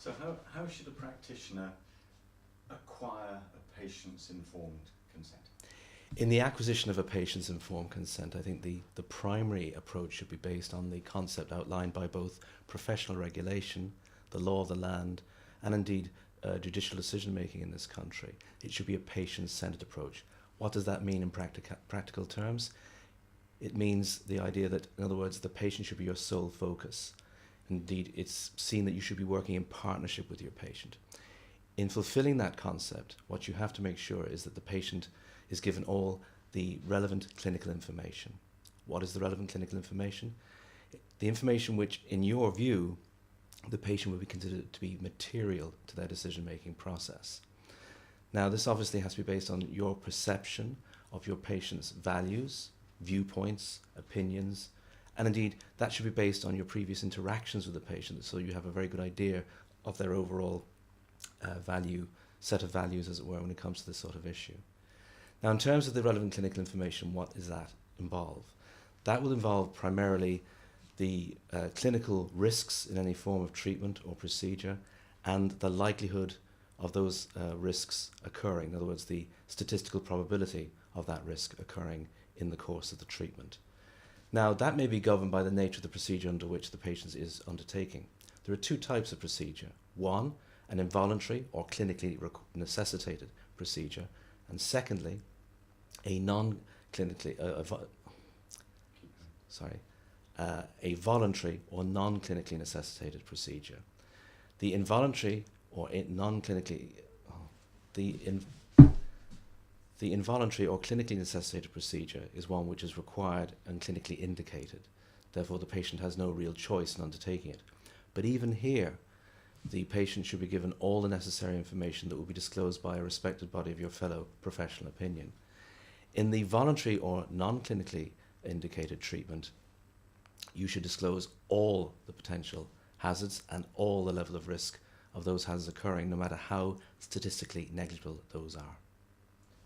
So how should a practitioner acquire a patient's informed consent? In the acquisition of a patient's informed consent, I think the primary approach should be based on the concept outlined by both professional regulation, the law of the land, and indeed judicial decision making in this country. It should be a patient-centered approach. What does that mean in practical terms? It means the idea that, in other words, the patient should be your sole focus. Indeed, it's seen that you should be working in partnership with your patient. In fulfilling that concept, what you have to make sure is that the patient is given all the relevant clinical information. What is the relevant clinical information? The information which, in your view, the patient would be considered to be material to their decision-making process. Now, this obviously has to be based on your perception of your patient's values, viewpoints, opinions, and indeed that should be based on your previous interactions with the patient, so you have a very good idea of their overall set of values, as it were, when it comes to this sort of issue. Now, in terms of the relevant clinical information, what does that involve? That will involve primarily the clinical risks in any form of treatment or procedure and the likelihood of those risks occurring, in other words, the statistical probability of that risk occurring in the course of the treatment. Now, that may be governed by the nature of the procedure under which the patient is undertaking. There are two types of procedure. One, an involuntary or clinically necessitated procedure, and secondly, a non-clinically, a voluntary or non-clinically necessitated procedure. The involuntary or non-clinically, the involuntary or clinically necessitated procedure is one which is required and clinically indicated. Therefore, the patient has no real choice in undertaking it. But even here, the patient should be given all the necessary information that will be disclosed by a respected body of your fellow professional opinion. In the voluntary or non-clinically indicated treatment, you should disclose all the potential hazards and all the level of risk of those hazards occurring, no matter how statistically negligible those are.